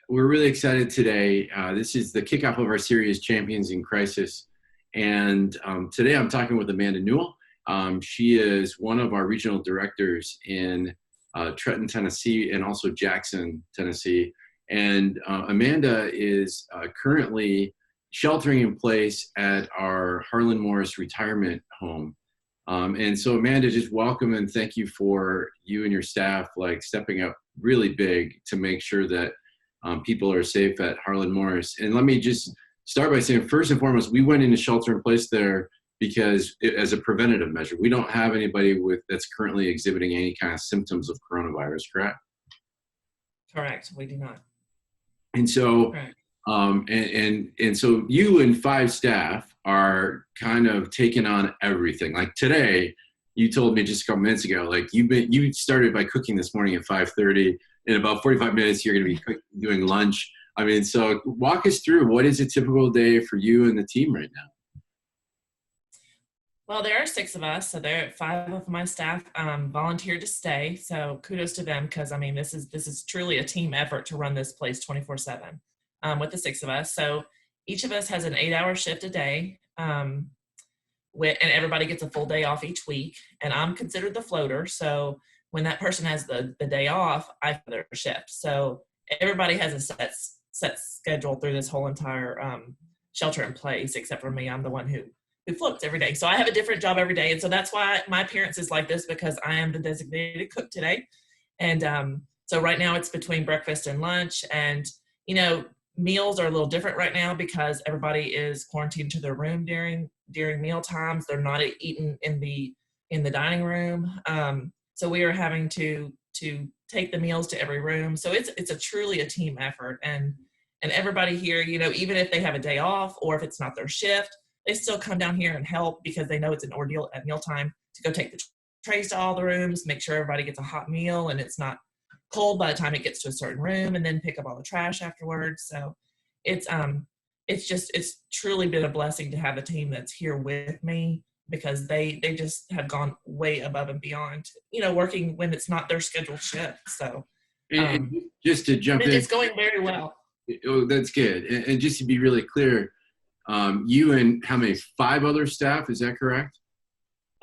We're really excited today. This is the kickoff of our series, Champions in Crisis. And today I'm talking with Amanda Newell. She is one of our regional directors in Trenton, Tennessee, and also Jackson, Tennessee. And Amanda is currently sheltering in place at our Harlan Morris retirement home. And so Amanda, just welcome and thank you for you and your staff stepping up really big to make sure that people are safe at Harlan Morris. And let me just start by saying, first and foremost, we went into shelter in place there because as a preventative measure. We don't have anybody that's currently exhibiting any kind of symptoms of coronavirus, correct? Correct, we do not. And so, and so you and 5 staff are kind of taking on everything. Like today, you told me just a couple minutes ago, you started by cooking this morning at 5:30. In about 45 minutes, you're going to be doing lunch. I mean, so walk us through, what is a typical day for you and the team right now? Well, there are 6 of us, so 5 of my staff volunteered to stay. So kudos to them, because I mean, this is truly a team effort to run this place 24/7 with the 6 of us. So each of us has an 8-hour shift a day, and everybody gets a full day off each week. And I'm considered the floater, so when that person has the day off, I have their shift. So everybody has a set schedule through this whole entire shelter in place, except for me. I'm the one who floats every day. So I have a different job every day. And so that's why my appearance is like this, because I am the designated cook today. And so right now it's between breakfast and lunch. And, meals are a little different right now because everybody is quarantined to their room during meal times. They're not eating in the dining room. So we are having to take the meals to every room. So it's truly a team effort. And everybody here, even if they have a day off or if it's not their shift, they still come down here and help because they know it's an ordeal at mealtime to go take the trays to all the rooms, make sure everybody gets a hot meal and it's not cold by the time it gets to a certain room, and then pick up all the trash afterwards. So it's truly been a blessing to have a team that's here with me, because they just have gone way above and beyond, working when it's not their scheduled shift. So and just to jump in, it's going very well. Oh, that's good. And just to be really clear, you and how many? 5 other staff, is that correct?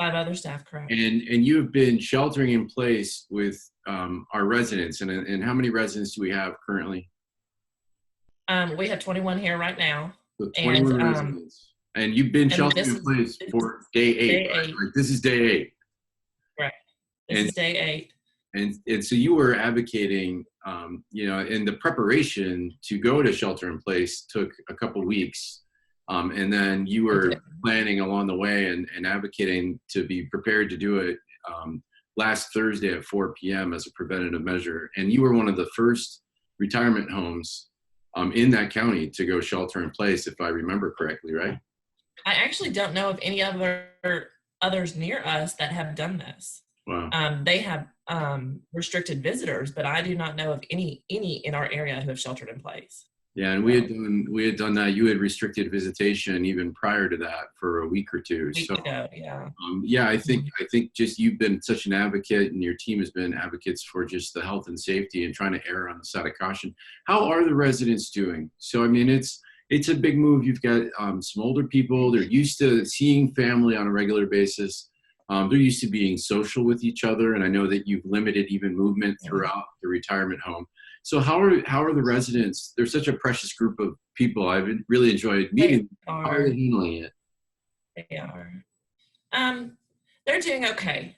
5 other staff, correct. And you have been sheltering in place with our residents. And how many residents do we have currently? We have 21 here right now. So 21 residents. And you've been sheltering in place for day 8. Day 8. Right? This is day 8. Right. This is day 8. And so you were advocating, in the preparation to go to shelter in place took a couple weeks. And then you were planning along the way and advocating to be prepared to do it last Thursday at 4 p.m. as a preventative measure. And you were one of the first retirement homes in that county to go shelter in place, if I remember correctly, right? I actually don't know of any others near us that have done this. Wow. They have restricted visitors, but I do not know of any in our area who have sheltered in place. Yeah, and we had done that. You had restricted visitation even prior to that for a week or 2. I think just you've been such an advocate, and your team has been advocates for just the health and safety and trying to err on the side of caution. How are the residents doing? So I mean, it's a big move. You've got some older people. They're used to seeing family on a regular basis. They're used to being social with each other, and I know that you've limited even movement throughout the retirement home. So how are the residents? They're such a precious group of people. I've really enjoyed meeting them. How are they handling it? They are. They're doing okay.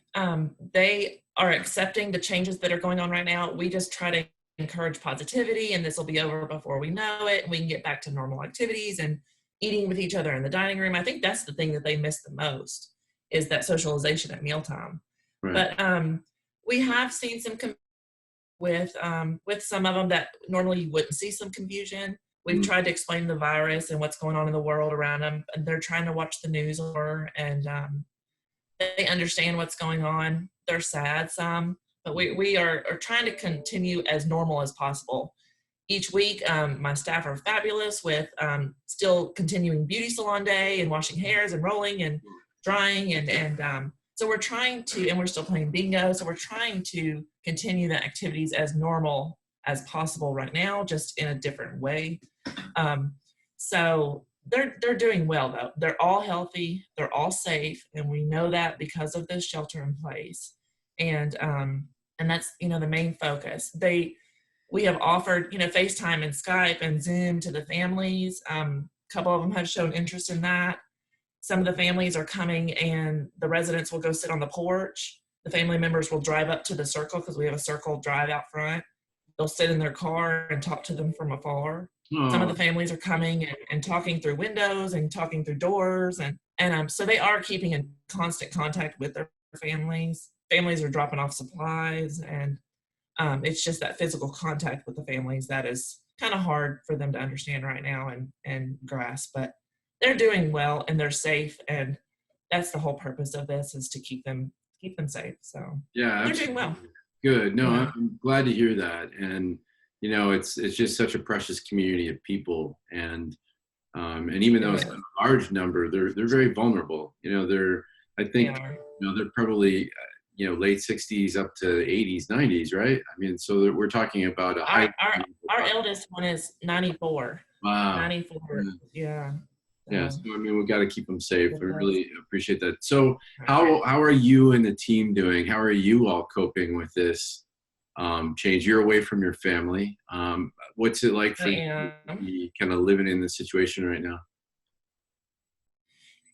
They are accepting the changes that are going on right now. We just try to encourage positivity, and this will be over before we know it, and we can get back to normal activities and eating with each other in the dining room. I think that's the thing that they miss the most, is that socialization at mealtime. Right. But we have seen some with some of them that normally you wouldn't see some confusion. We've tried to explain the virus and what's going on in the world around them, and they're trying to watch the news more, and they understand what's going on. They're sad some, but we are trying to continue as normal as possible. Each week, my staff are fabulous with still continuing beauty salon day and washing hairs and rolling and drying, and so we're trying to, and we're still playing bingo, so we're trying to continue the activities as normal as possible right now, just in a different way. So they're doing well though. They're all healthy, they're all safe, and we know that because of this shelter in place. And that's, you know, the main focus. We have offered, you know, FaceTime and Skype and Zoom to the families. A couple of them have shown interest in that. Some of the families are coming and the residents will go sit on the porch. The family members will drive up to the circle because we have a circle drive out front. They'll sit in their car and talk to them from afar. Oh. Some of the families are coming and talking through windows and talking through doors. And so they are keeping in constant contact with their families. Families are dropping off supplies, and it's just that physical contact with the families that is kind of hard for them to understand right now and grasp. But they're doing well and they're safe, and that's the whole purpose of this, is to keep them safe. So yeah, they're doing well. Good. No, Yeah. I'm glad to hear that. And you know, it's just such a precious community of people, and even though it's a large number, they're very vulnerable. You know, I think you know, they're probably you know, late 60s up to 80s, 90s, right? I mean, so we're talking about a high. Our eldest one is 94. Wow. 94. Yeah. Yeah. So I mean, we got to keep them safe. I really appreciate that. So how are you and the team doing? How are you all coping with this change? You're away from your family. What's it like for you to be kind of living in this situation right now?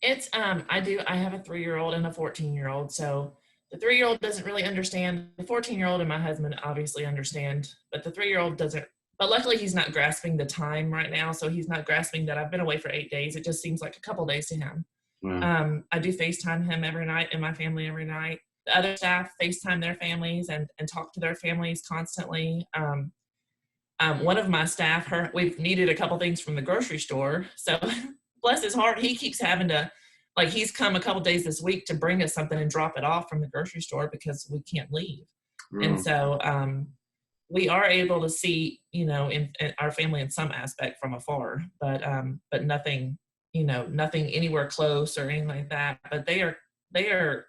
It's I have a 3-year-old and a 14-year-old. So the 3-year-old doesn't really understand. The 14-year-old and my husband obviously understand, but the 3-year-old doesn't. But luckily he's not grasping the time right now. So he's not grasping that I've been away for 8 days. It just seems like a couple days to him. Wow. I do FaceTime him every night and my family every night. The other staff FaceTime their families and talk to their families constantly. One of my staff, we've needed a couple things from the grocery store. So bless his heart, he keeps having to, like, he's come a couple days this week to bring us something and drop it off from the grocery store because we can't leave. And so we are able to see, you know, in our family in some aspect from afar, but nothing, you know, nothing anywhere close or anything like that. But they are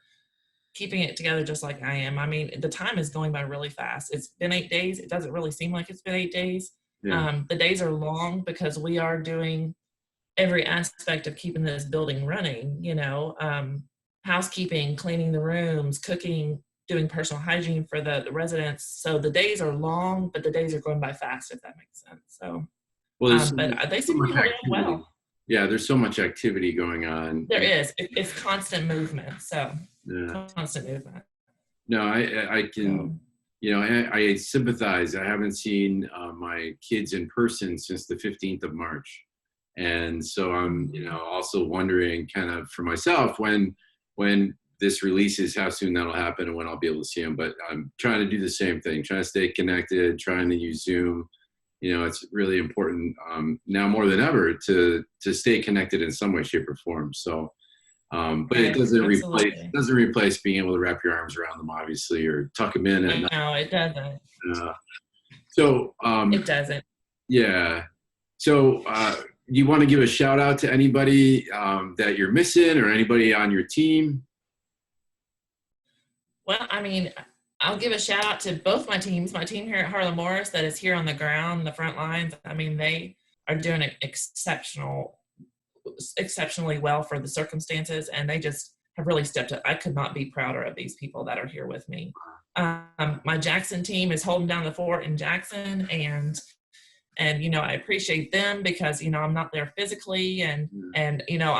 keeping it together just like I am. I mean, the time is going by really fast. It's been 8 days. It doesn't really seem like it's been 8 days. Yeah. The days are long because we are doing every aspect of keeping this building running, you know, housekeeping, cleaning the rooms, cooking, doing personal hygiene for the residents. So the days are long, but the days are going by fast, if that makes sense. So, well, but they seem to be doing well. Yeah, there's so much activity going on. There is. It's constant movement. So constant movement. No, I can, you know, I sympathize. I haven't seen my kids in person since the 15th of March. And so I'm, you know, also wondering kind of for myself when this releases, how soon that'll happen and when I'll be able to see them. But I'm trying to do the same thing, trying to stay connected, trying to use Zoom. You know, it's really important now more than ever to stay connected in some way, shape, or form. So, but it doesn't replace being able to wrap your arms around them, obviously, or tuck them in. No, it doesn't. So it doesn't. Yeah. So you want to give a shout out to anybody that you're missing or anybody on your team? Well, I mean, I'll give a shout out to both my teams. My team here at Harlan Morris that is here on the ground, the front lines. I mean, they are doing exceptionally well for the circumstances, and they just have really stepped up. I could not be prouder of these people that are here with me. My Jackson team is holding down the fort in Jackson, and you know, I appreciate them because, you know, I'm not there physically, and you know,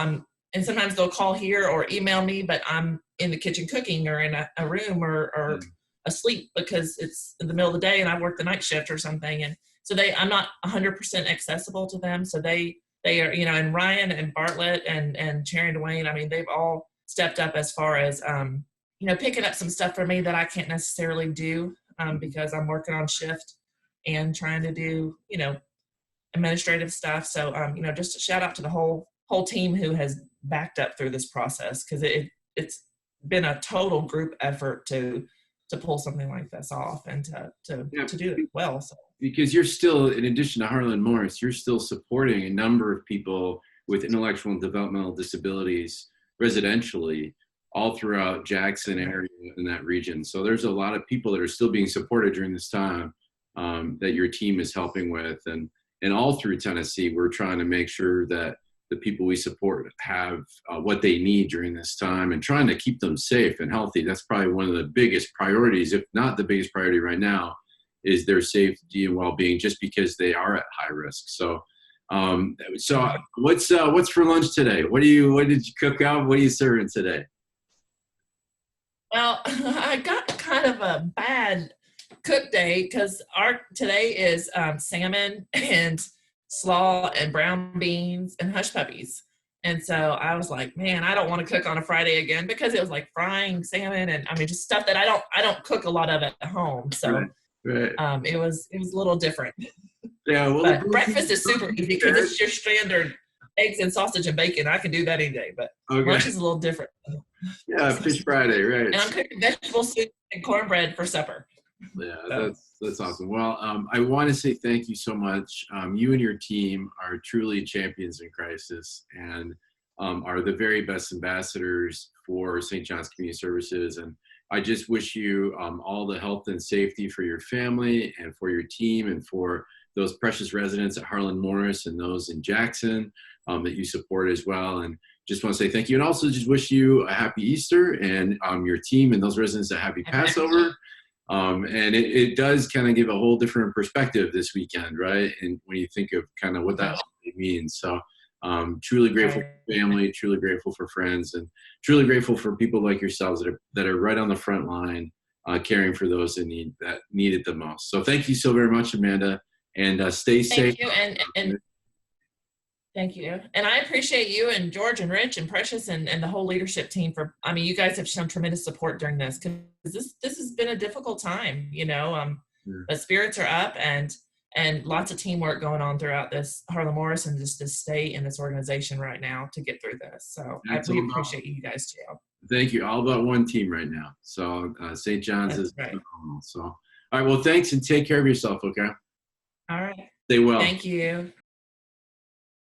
and sometimes they'll call here or email me, but I'm in the kitchen cooking or in a room or asleep because it's in the middle of the day and I work the night shift or something. And so I'm not 100% accessible to them. So they are, you know, and Ryan and Bartlett and Cherry and Dwayne, I mean, they've all stepped up as far as, you know, picking up some stuff for me that I can't necessarily do because I'm working on shift and trying to do, you know, administrative stuff. So, you know, just a shout out to the whole team who has backed up through this process, because it's been a total group effort to pull something like this off and to do it well. So. Because you're still, in addition to Harlan Morris, you're still supporting a number of people with intellectual and developmental disabilities residentially all throughout Jackson area in that region. So there's a lot of people that are still being supported during this time. that your team is helping with. And all through Tennessee, we're trying to make sure that the people we support have what they need during this time, and trying to keep them safe and healthy. That's probably one of the biggest priorities, if not the biggest priority right now, is their safety and well-being, just because they are at high risk. So what's for lunch today? What did you cook up? What are you serving today? Well, I got kind of a bad cook day because today is salmon and slaw and brown beans and hush puppies. And so I was like, man, I don't want to cook on a Friday again, because it was like frying salmon and just stuff that I don't cook a lot of at home. So right. it was a little different. Yeah, well, but breakfast is super easy because it's your standard eggs and sausage and bacon. I can do that any day, but lunch is a little different. Yeah, Fish Friday, right. And I'm cooking vegetable soup and cornbread for supper. Yeah, that's awesome. Well, I want to say thank you so much. You and your team are truly champions in crisis, and are the very best ambassadors for St. John's Community Services. And I just wish you all the health and safety for your family and for your team, and for those precious residents at Harlan Morris and those in Jackson that you support as well. And just want to say thank you. And also just wish you a happy Easter, and your team and those residents a happy Passover. And it does kind of give a whole different perspective this weekend, right? And when you think of kind of what that means. So truly grateful for family, truly grateful for friends, and truly grateful for people like yourselves that are right on the front line, caring for those that need it the most. So thank you so very much, Amanda, and stay safe. Thank you, and thank you. And I appreciate you and George and Rich and Precious and the whole leadership team for, you guys have shown tremendous support during this, because this has been a difficult time, but spirits are up, and lots of teamwork going on throughout this Harlan Morris and just this state and this organization right now to get through this. So I really appreciate you guys too. Thank you. All about one team right now. So St. John's is right. So, all right. Well, thanks, and take care of yourself. Okay. All right. Stay well. Thank you.